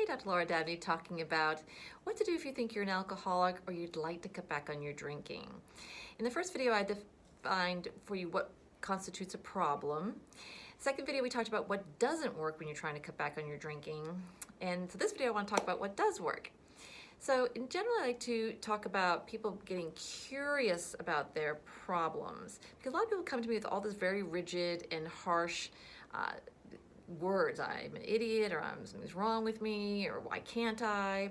Hey, Dr. Laura Dabney talking about what to do if you think you're an alcoholic or you'd like to cut back on your drinking. In the first video, I defined for you what constitutes a problem. Second video, we talked about what doesn't work when you're trying to cut back on your drinking. And so this video, I want to talk about what does work. So in general, I like to talk about people getting curious about their problems, because a lot of people come to me with all this very rigid and harsh words. I'm an idiot, or something's wrong with me, or why can't I?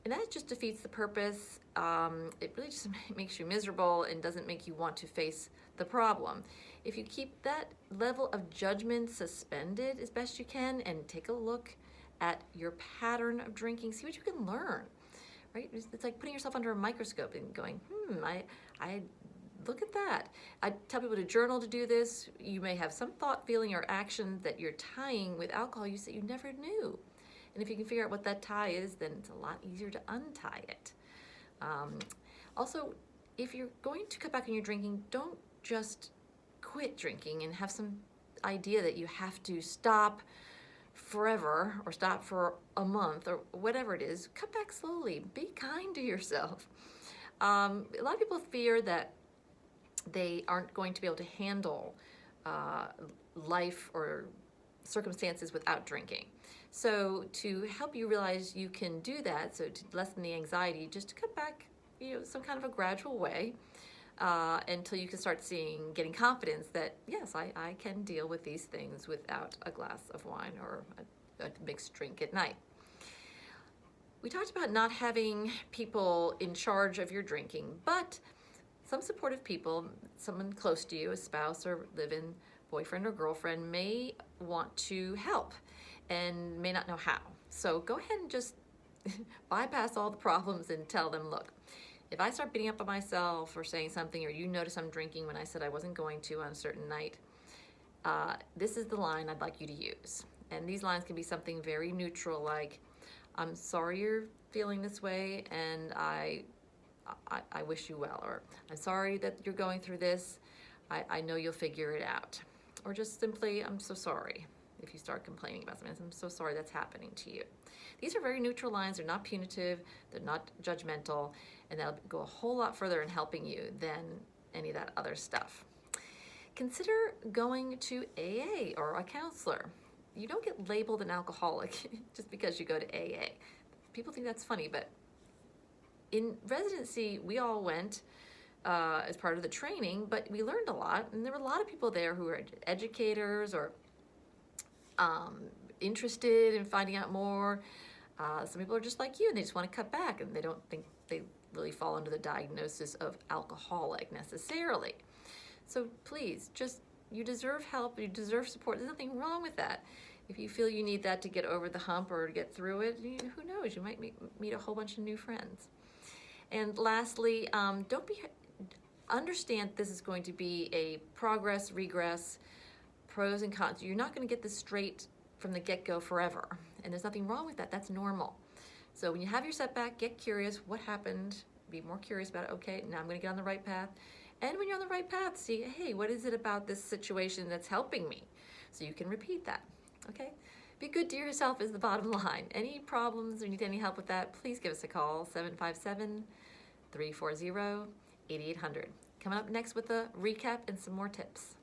And that just defeats the purpose. It really just makes you miserable and doesn't make you want to face the problem. If you keep that level of judgment suspended as best you can and take a look at your pattern of drinking, see what you can learn, right? It's like putting yourself under a microscope and going, I look at that. I tell people to journal to do this. You may have some thought, feeling, or action that you're tying with alcohol use that you never knew. And if you can figure out what that tie is, then it's a lot easier to untie it. Also, if you're going to cut back on your drinking, don't just quit drinking and have some idea that you have to stop forever or stop for a month or whatever it is. Cut back slowly. Be kind to yourself. A lot of people fear that they aren't going to be able to handle life or circumstances without drinking. So to help you realize you can do that, so to lessen the anxiety, just to cut back, some kind of a gradual way until you can start getting confidence that, yes, I can deal with these things without a glass of wine or a mixed drink at night. We talked about not having people in charge of your drinking, but some supportive people, someone close to you, a spouse or live-in boyfriend or girlfriend, may want to help and may not know how. So go ahead and just bypass all the problems and tell them, look, if I start beating up on myself or saying something, or you notice I'm drinking when I said I wasn't going to on a certain night, this is the line I'd like you to use. And these lines can be something very neutral, like, I'm sorry you're feeling this way, and I wish you well, or I'm sorry that you're going through this. I know you'll figure it out. Or just simply, I'm so sorry. If you start complaining about something, I'm so sorry that's happening to you. These are very neutral lines. They're not punitive. They're not judgmental. And that'll go a whole lot further in helping you than any of that other stuff. Consider going to AA or a counselor. You don't get labeled an alcoholic just because you go to AA. People think that's funny, but in residency, we all went as part of the training, but we learned a lot, and there were a lot of people there who were educators or interested in finding out more. Some people are just like you, and they just want to cut back, and they don't think they really fall under the diagnosis of alcoholic necessarily. So please, you deserve help, you deserve support. There's nothing wrong with that. If you feel you need that to get over the hump or to get through it, who knows, you might meet a whole bunch of new friends. And lastly, understand this is going to be a progress, regress, pros and cons. You're not going to get this straight from the get-go forever. And there's nothing wrong with that. That's normal. So when you have your setback, get curious. What happened? Be more curious about it. Okay, now I'm going to get on the right path. And when you're on the right path, see, hey, what is it about this situation that's helping me? So you can repeat that. Okay? Be good to yourself is the bottom line. Any problems or need any help with that, please give us a call, 757-340-8800. Coming up next with a recap and some more tips.